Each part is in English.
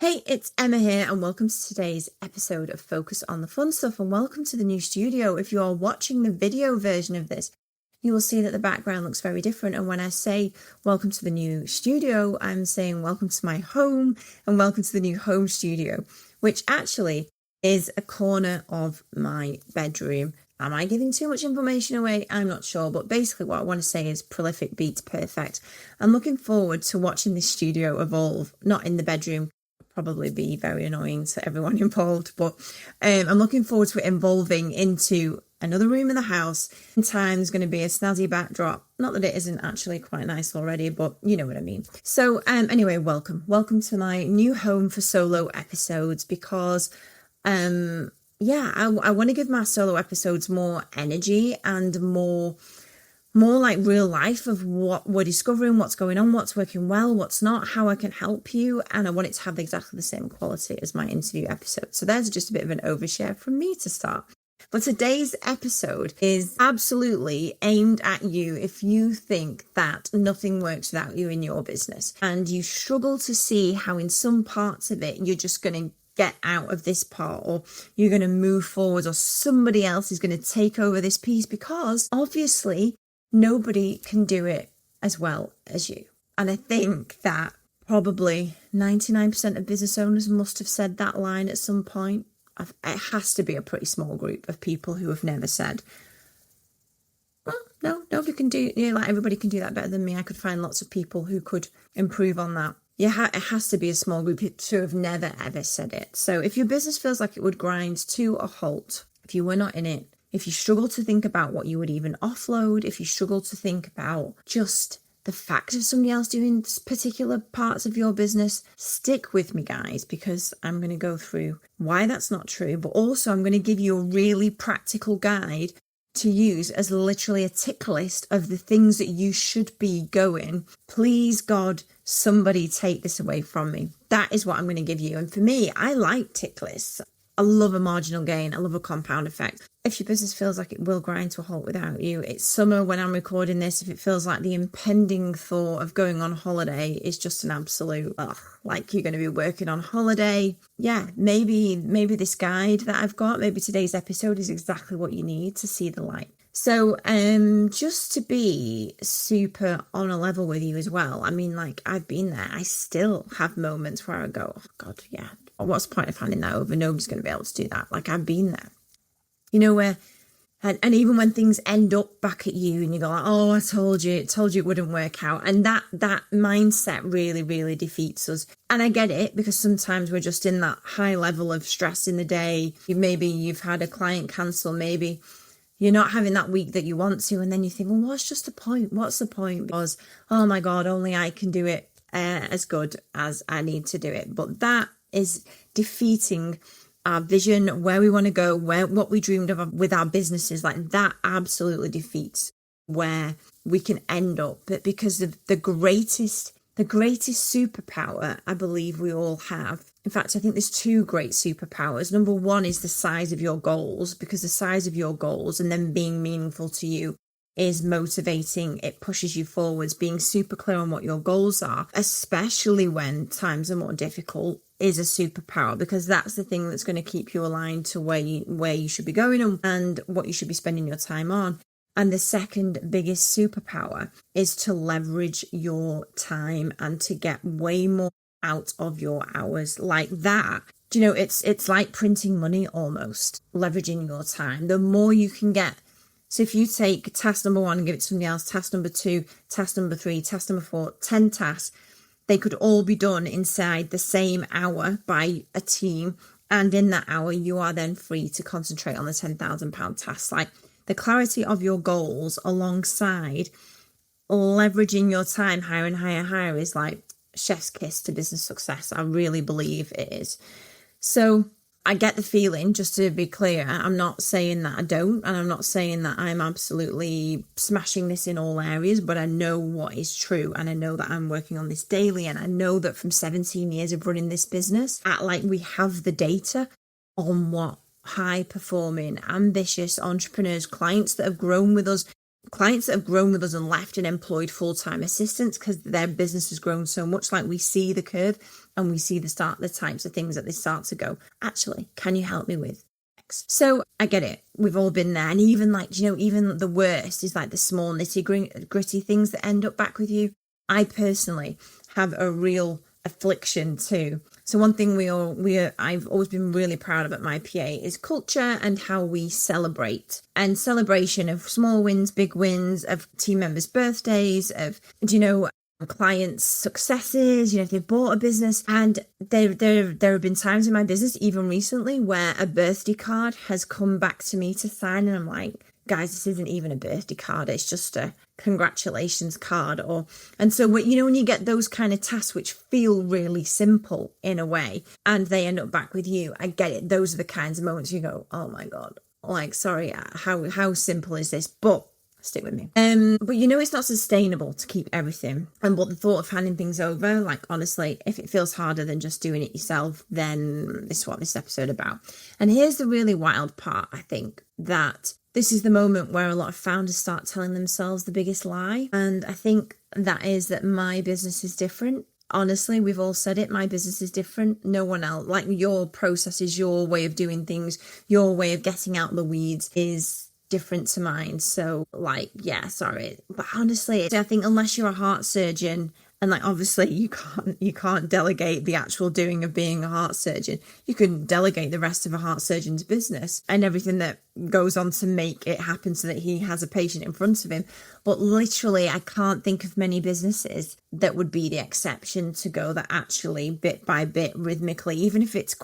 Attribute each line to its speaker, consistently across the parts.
Speaker 1: Hey, it's Emma here, and welcome to today's episode of Focus on the Fun Stuff, and welcome to the new studio. If you are watching the video version of this, you will see that the background looks very different, and when I say welcome to the new studio, I'm saying welcome to my home and welcome to the new home studio, which actually is a corner of my bedroom. Am I giving too much information away? I'm not sure, but basically what I want to say is prolific beats perfect. I'm looking forward to watching this studio evolve, not in the bedroom. Probably be very annoying to everyone involved, but I'm looking forward to it evolving into another room in the house. In time, there's going to be a snazzy backdrop. Not that it isn't actually quite nice already, but you know what I mean. So anyway, welcome to my new home for solo episodes, because I want to give my solo episodes more energy and more like real life of what we're discovering, what's going on, what's working well, what's not, how I can help you. And I want it to have exactly the same quality as my interview episode. So there's just a bit of an overshare from me to start. But today's episode is absolutely aimed at you if you think that nothing works without you in your business and you struggle to see how in some parts of it you're just going to get out of this part, or you're going to move forward, or somebody else is going to take over this piece, because obviously nobody can do it as well as you. And I think that probably 99% of business owners must have said that line at some point. It has to be a pretty small group of people who have never said, well, no, nobody can do, like everybody can do that better than me. I could find lots of people who could improve on that. Yeah, it has to be a small group to have never ever said it. So if your business feels like it would grind to a halt, if you were not in it, if you struggle to think about what you would even offload, if you struggle to think about just the fact of somebody else doing particular parts of your business, stick with me, guys, because I'm going to go through why that's not true, but also I'm going to give you a really practical guide to use as literally a tick list of the things that you should be going, please God, somebody take this away from me. That is what I'm going to give you. And for me, I like tick lists. I love a marginal gain. I love a compound effect. If your business feels like it will grind to a halt without you, it's summer when I'm recording this. If it feels like the impending thought of going on holiday is just an absolute, like you're going to be working on holiday. Yeah, maybe this guide that I've got, maybe today's episode is exactly what you need to see the light. So just to be super on a level with you as well, I mean, like, I've been there. I still have moments where I go, oh God, yeah, what's the point of handing that over? Nobody's going to be able to do that. Like, I've been there. You know, where, and even when things end up back at you and you go like, oh, I told you it wouldn't work out. And that mindset really, really defeats us. And I get it, because sometimes we're just in that high level of stress in the day. Maybe you've had a client cancel, maybe you're not having that week that you want to. And then you think, well, what's just the point? What's the point? Because, oh my God, only I can do it as good as I need to do it. But that is defeating our vision, where we want to go, what we dreamed of with our businesses. Like, that absolutely defeats where we can end up. But because of the greatest superpower I believe we all have. In fact, I think there's two great superpowers. Number one is the size of your goals, because the size of your goals and them being meaningful to you is motivating. It pushes you forwards. Being super clear on what your goals are, especially when times are more difficult, is a superpower, because that's the thing that's going to keep you aligned to where you should be going and what you should be spending your time on. And the second biggest superpower is to leverage your time and to get way more out of your hours. Like that, do you know, it's like printing money almost, leveraging your time. The more you can get. So if you take task number 1 and give it to somebody else, task number 2, task number 3, task number 4, 10 tasks, they could all be done inside the same hour by a team. And in that hour, you are then free to concentrate on the £10,000 tasks. Like, the clarity of your goals alongside leveraging your time higher and higher is like chef's kiss to business success. I really believe it is. So I get the feeling, just to be clear, I'm not saying that I don't, and I'm not saying that I'm absolutely smashing this in all areas, but I know what is true, and I know that I'm working on this daily, and I know that from 17 years of running this business, we have the data on what high-performing, ambitious entrepreneurs, clients that have grown with us and left and employed full-time assistants because their business has grown so much. Like, we see the curve. and we see the types of things that they start to go, actually, can you help me with X? So I get it. We've all been there. And even like, even the worst is like the small nitty gritty things that end up back with you. I personally have a real affliction too. So one thing I've always been really proud of at my PA is culture and how we celebrate, and celebration of small wins, big wins, of team members' birthdays, of, clients' successes, if they've bought a business. And there have been times in my business, even recently, where a birthday card has come back to me to sign, and I'm like, guys, this isn't even a birthday card, it's just a congratulations card. And so when you get those kind of tasks which feel really simple in a way, and they end up back with you, I get it. Those are the kinds of moments you go, oh my God, like, sorry, how simple is this? But stick with me. But it's not sustainable to keep everything. But the thought of handing things over, like, honestly, if it feels harder than just doing it yourself, then this is what this episode about. And here's the really wild part, I think, that this is the moment where a lot of founders start telling themselves the biggest lie. And I think that is that my business is different. Honestly, we've all said it. My business is different. No one else. Like, your processes, your way of doing things, your way of getting out the weeds is different to mine. So, like, yeah, sorry. But honestly, I think unless you're a heart surgeon, and like, obviously you can't delegate the actual doing of being a heart surgeon. You can delegate the rest of a heart surgeon's business and everything that goes on to make it happen so that he has a patient in front of him. But literally, I can't think of many businesses that would be the exception to go that actually bit by bit, rhythmically, even if it's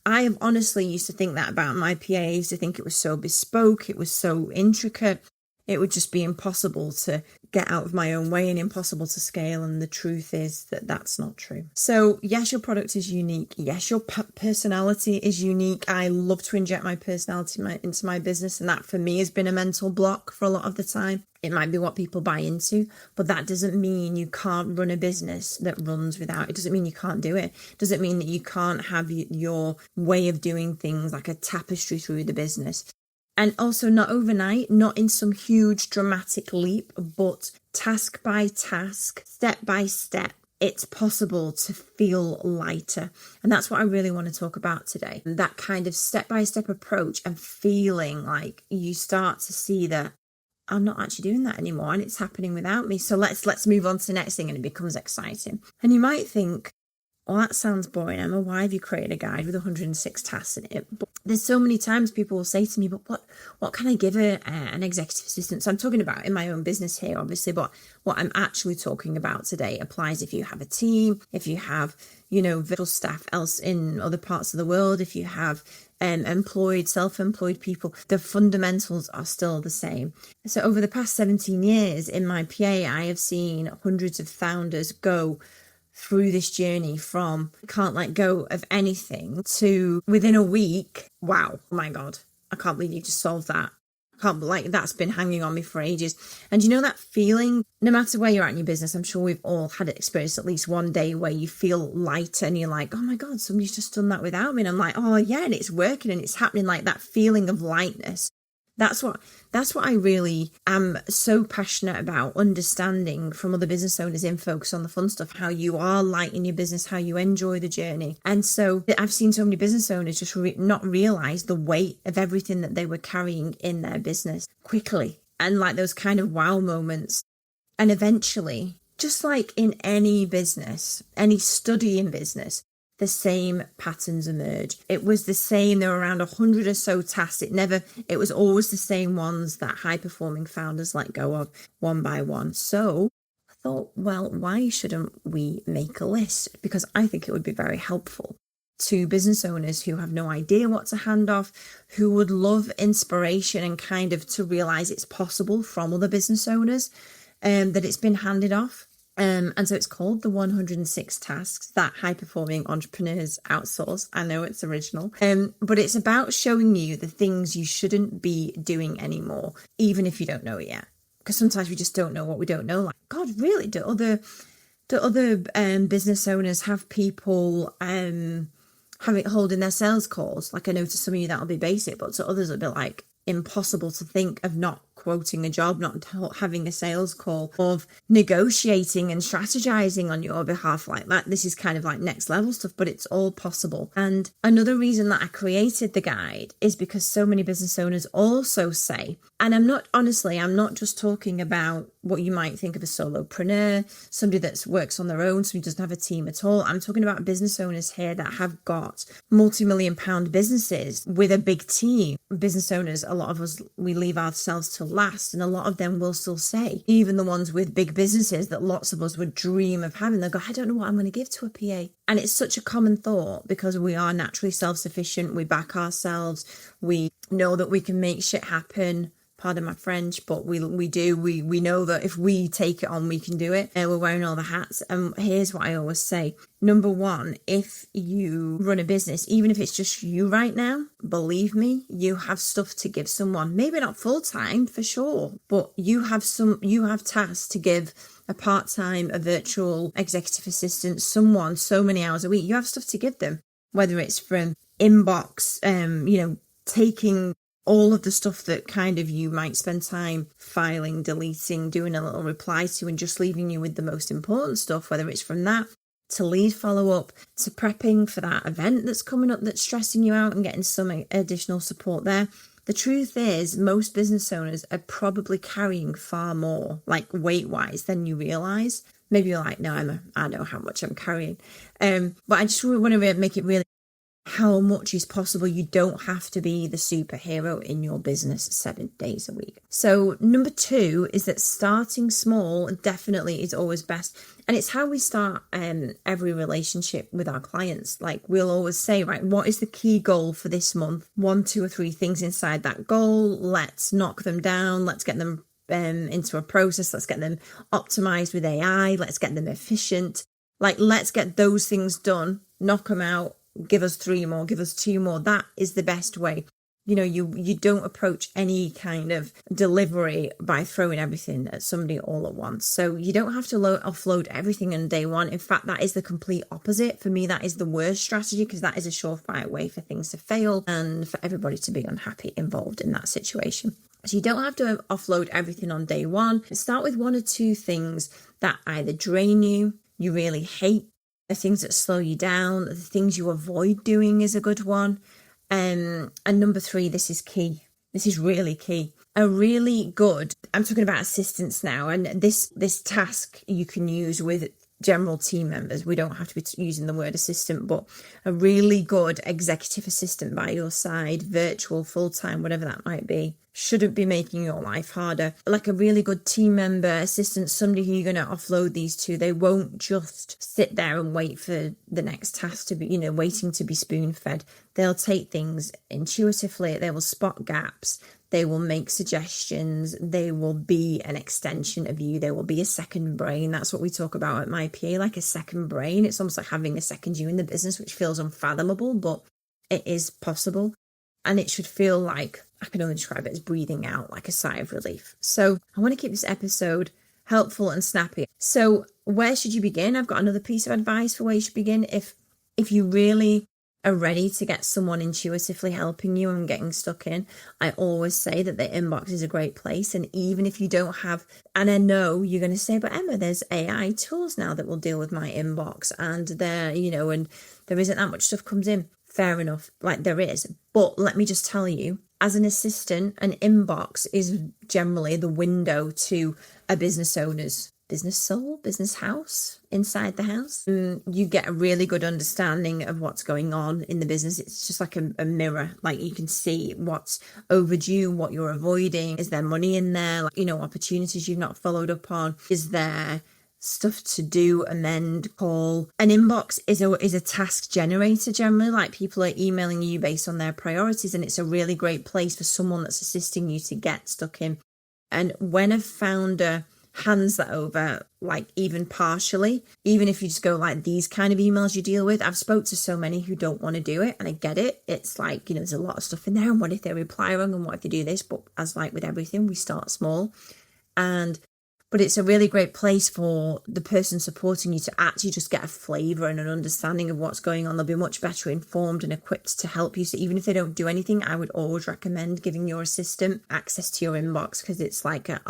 Speaker 1: I have honestly used to think that about my PA. I used to think it was so bespoke, it was so intricate, it would just be impossible to get out of my own way and impossible to scale. And the truth is that that's not true. So yes, your product is unique. Yes, your personality is unique. I love to inject my personality into my business. And that for me has been a mental block for a lot of the time. It might be what people buy into, but that doesn't mean you can't run a business that runs without. It doesn't mean you can't do it. It doesn't mean that you can't have your way of doing things like a tapestry through the business. And also not overnight, not in some huge dramatic leap, but task by task, step by step, it's possible to feel lighter. And that's what I really want to talk about today. That kind of step-by-step approach and feeling like you start to see that I'm not actually doing that anymore and it's happening without me. So let's move on to the next thing, and it becomes exciting. And you might think, well, that sounds boring, Emma. Why have you created a guide with 106 tasks in it? But there's so many times people will say to me, but what can I give an executive assistant? So I'm talking about in my own business here, obviously, but what I'm actually talking about today applies if you have a team, if you have, virtual staff else in other parts of the world, if you have self-employed people, the fundamentals are still the same. So over the past 17 years in my PA, I have seen hundreds of founders go through this journey from can't let go of anything to within a week, wow, oh my God, I can't believe you just solved that. That's been hanging on me for ages. And that feeling, no matter where you're at in your business, I'm sure we've all had it experienced at least one day where you feel lighter and you're like, oh my God, somebody's just done that without me. And I'm like, oh yeah, and it's working and it's happening, like that feeling of lightness. That's what I really am so passionate about, understanding from other business owners in Focus on the Fun Stuff, how you are light in your business, how you enjoy the journey. And so I've seen so many business owners just not realize the weight of everything that they were carrying in their business quickly, and like those kind of wow moments. And eventually, just like in any business, any study in business, the same patterns emerge. It was the same. There were around 100 or so tasks. It was always the same ones that high performing founders let go of one by one. So I thought, well, why shouldn't we make a list? Because I think it would be very helpful to business owners who have no idea what to hand off, who would love inspiration and kind of to realize it's possible from other business owners, that it's been handed off. And so it's called the 106 tasks that high-performing entrepreneurs outsource. I know it's original, but it's about showing you the things you shouldn't be doing anymore, even if you don't know it yet. Because sometimes we just don't know what we don't know. Like, God, really? Do other business owners have people holding their sales calls? Like, I know to some of you that'll be basic, but to others it'll be like impossible to think of not quoting a job, not having a sales call, of negotiating and strategizing on your behalf like that. This is kind of like next level stuff, but it's all possible. And another reason that I created the guide is because so many business owners also say, and I'm not just talking about what you might think of a solopreneur, somebody that works on their own, somebody doesn't have a team at all. I'm talking about business owners here that have got multi-million-pound businesses with a big team. Business owners, a lot of us, we leave ourselves to last, and a lot of them will still say, even the ones with big businesses that lots of us would dream of having, they'll go, I don't know what I'm going to give to a PA. And it's such a common thought because we are naturally self-sufficient. We back ourselves. We know that we can make shit happen. Pardon my French, but we know that if we take it on, we can do it. We're wearing all the hats. And here's what I always say. Number one, if you run a business, even if it's just you right now, believe me, you have stuff to give someone. Maybe not full time for sure, but you have tasks to give a part-time, a virtual executive assistant, someone so many hours a week. You have stuff to give them, whether it's from inbox, taking all of the stuff that kind of you might spend time filing, deleting, doing a little reply to, and just leaving you with the most important stuff, whether it's from that to lead follow-up, to prepping for that event that's coming up that's stressing you out and getting some additional support there. The truth is, most business owners are probably carrying far more, like weight-wise, than you realise. Maybe you're like, no, I know how much I'm carrying. But I just want to make it really how much is possible. You don't have to be the superhero in your business 7 days a week. So number 2 is that starting small definitely is always best. And it's how we start every relationship with our clients. Like we'll always say, right, what is the key goal for this month? 1, 2 or 3 things inside that goal. Let's knock them down. Let's get them into a process. Let's get them optimized with AI. Let's get them efficient. Like, let's get those things done, knock them out. Give us 3 more, give us 2 more. That is the best way. You don't approach any kind of delivery by throwing everything at somebody all at once. So you don't have to offload everything on day one. In fact, that is the complete opposite. For me, that is the worst strategy because that is a surefire way for things to fail and for everybody to be unhappy involved in that situation. So you don't have to offload everything on day one. Start with 1 or 2 things that either drain you, you really hate, the things that slow you down, the things you avoid doing is a good one. And number 3, this is key. This is really key. I'm talking about assistants now, and this task you can use with general team members. We don't have to be using the word assistant, but a really good executive assistant by your side, virtual, full-time, whatever that might be, shouldn't be making your life harder. Like a really good team member, assistant, somebody who you're going to offload these to, they won't just sit there and wait for the next task to be, waiting to be spoon-fed. They'll take things intuitively. They will spot gaps. They will make suggestions. They will be an extension of you. They will be a second brain. That's what we talk about at my PA, like a second brain. It's almost like having a second you in the business, which feels unfathomable, but it is possible. And it should feel like, I can only describe it as breathing out, like a sigh of relief. So I want to keep this episode helpful and snappy. So where should you begin? I've got another piece of advice for where you should begin. If you really are ready to get someone intuitively helping you and getting stuck in, I always say that the inbox is a great place. And even if you don't have, and I know you're going to say, but Emma, there's AI tools now that will deal with my inbox, and there, and there isn't that much stuff comes in. Fair enough, like there is. But let me just tell you, as an assistant, an inbox is generally the window to a business owner's business soul, business house, inside the house. You get a really good understanding of what's going on in the business. It's just like a mirror. Like you can see what's overdue, what you're avoiding. Is there money in there? Like, opportunities you've not followed up on. Is there stuff to do, amend, call? An inbox is a task generator generally. Like people are emailing you based on their priorities, and it's a really great place for someone that's assisting you to get stuck in. And when a founder hands that over, like even partially, even if you just go like these kind of emails you deal with, I've spoke to so many who don't want to do it, and I get it. It's like, there's a lot of stuff in there, and what if they reply wrong, and what if they do this? But as like with everything, we start small. And But it's a really great place for the person supporting you to actually just get a flavour and an understanding of what's going on. They'll be much better informed and equipped to help you. So even if they don't do anything, I would always recommend giving your assistant access to your inbox, because it's like, and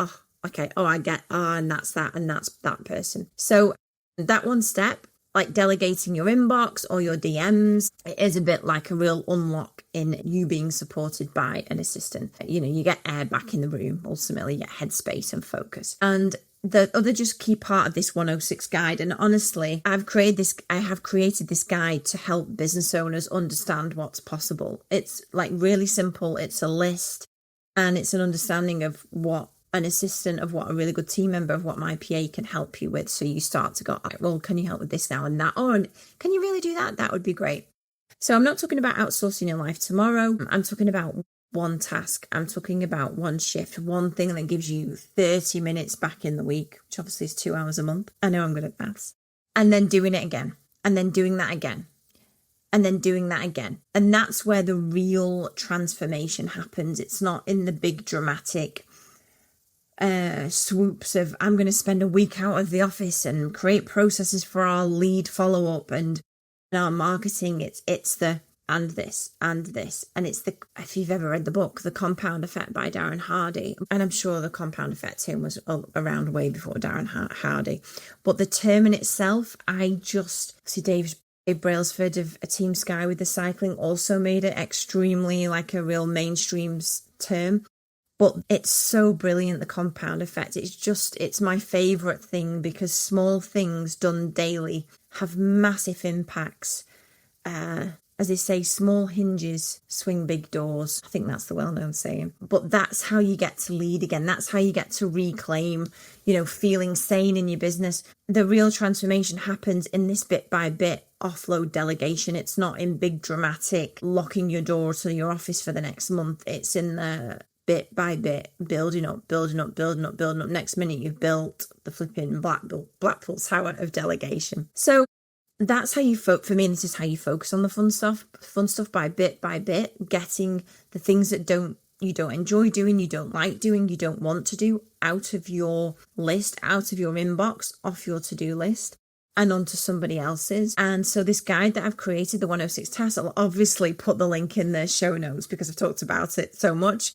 Speaker 1: that's that person. So that one step, like delegating your inbox or your DMs, it is a bit like a real unlock in you being supported by an assistant. You get air back in the room, ultimately, you get headspace and focus. And the other just key part of this 106 guide, and honestly, I have created this guide to help business owners understand what's possible. It's like really simple. It's a list, and it's an understanding of what an assistant, of what a really good team member, of what my PA can help you with. So you start to go, well, can you help with this now and that? Or can you really do that? That would be great. So I'm not talking about outsourcing your life tomorrow. I'm talking about one task. I'm talking about one shift, one thing that gives you 30 minutes back in the week, which obviously is 2 hours a month. I know I'm good at maths. And then doing it again, and then doing that again, and then doing that again. And that's where the real transformation happens. It's not in the big dramatic swoops of, I'm going to spend a week out of the office and create processes for our lead follow-up and our marketing. It's the and this and this. And it's the, if you've ever read the book, The Compound Effect by Darren Hardy, and I'm sure the compound effect term was around way before Darren Hardy, but the term in itself, Dave Brailsford of A Team Sky with the cycling also made it extremely like a real mainstream term. But it's so brilliant, the compound effect. It's my favourite thing, because small things done daily have massive impacts. As they say, small hinges swing big doors. I think that's the well-known saying. But that's how you get to lead again. That's how you get to reclaim, feeling sane in your business. The real transformation happens in this bit by bit offload delegation. It's not in big dramatic locking your door to your office for the next month. It's in the bit by bit, building up. Next minute, you've built the flipping Blackpool Tower of delegation. So that's how for me, this is how you focus on the fun stuff by bit, getting the things that you don't enjoy doing, you don't like doing, you don't want to do, out of your list, out of your inbox, off your to-do list, and onto somebody else's. And so this guide that I've created, the 106 tasks, I'll obviously put the link in the show notes because I've talked about it so much.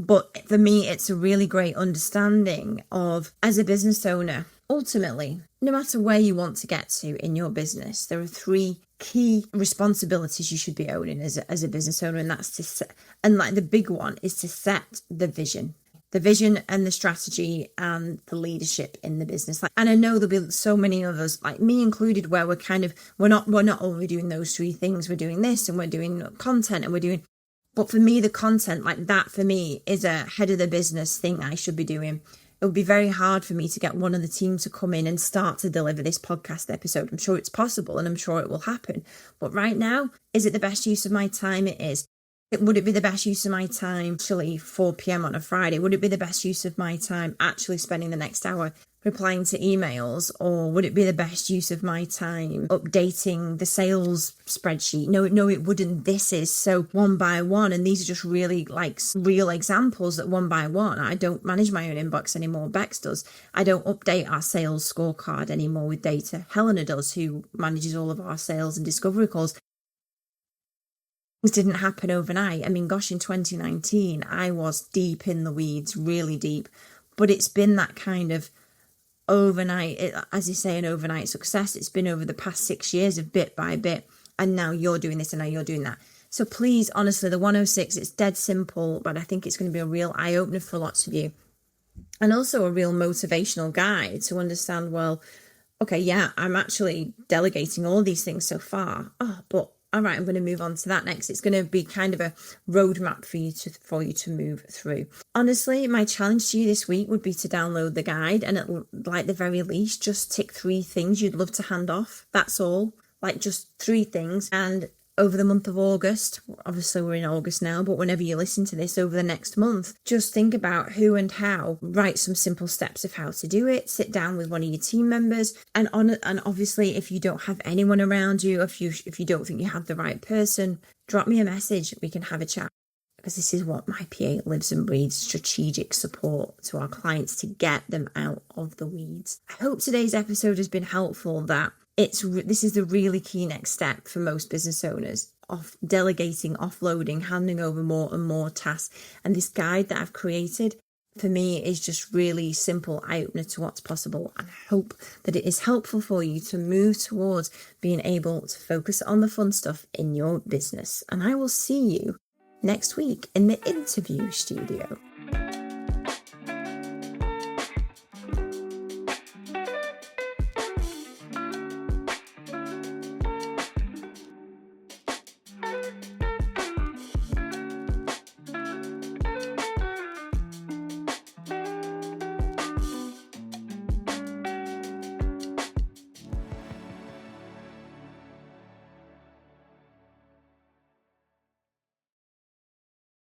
Speaker 1: But for me, it's a really great understanding of, as a business owner, ultimately, no matter where you want to get to in your business, there are 3 key responsibilities you should be owning as a business owner. And that's the big one is to set the vision and the strategy and the leadership in the business. And I know there'll be so many of us, like me included, where we're not only doing those 3 things, we're doing this and we're doing content and we're doing. But for me, the content like that for me is a head of the business thing I should be doing. It would be very hard for me to get one of the team to come in and start to deliver this podcast episode. I'm sure it's possible and I'm sure it will happen. But right now, is it the best use of my time? It is. Would it be the best use of my time actually 4 p.m. on a Friday? Would it be the best use of my time actually spending the next hour replying to emails? Or would it be the best use of my time updating the sales spreadsheet? No, it wouldn't. This is so one by one. And these are just really like real examples that one by one. I don't manage my own inbox anymore. Bex does. I don't update our sales scorecard anymore with data. Helena does, who manages all of our sales and discovery calls. Things didn't happen overnight. I mean, gosh, in 2019, I was deep in the weeds, really deep. But it's been that kind of overnight, as you say, an overnight success. It's been over the past 6 years of bit by bit. And now you're doing this and now you're doing that. So please, honestly, the 106, it's dead simple, but I think it's going to be a real eye-opener for lots of you. And also a real motivational guide to understand, well, okay, yeah, I'm actually delegating all these things so far. But all right, I'm going to move on to that next. It's going to be kind of a roadmap for you to move through. Honestly, my challenge to you this week would be to download the guide and at like the very least, just tick 3 things you'd love to hand off. That's all. Like just 3 things. And over the month of August, obviously we're in August now, but whenever you listen to this over the next month, just think about who and how, write some simple steps of how to do it, sit down with one of your team members, and obviously if you don't have anyone around you, if you don't think you have the right person, drop me a message, we can have a chat. because this is what my PA lives and breathes: strategic support to our clients to get them out of the weeds. I hope today's episode has been helpful, that this is the really key next step for most business owners, of delegating, offloading, handing over more and more tasks. And this guide that I've created for me is just really simple eye-opener to what's possible. And I hope that it is helpful for you to move towards being able to focus on the fun stuff in your business. And I will see you next week in the interview studio.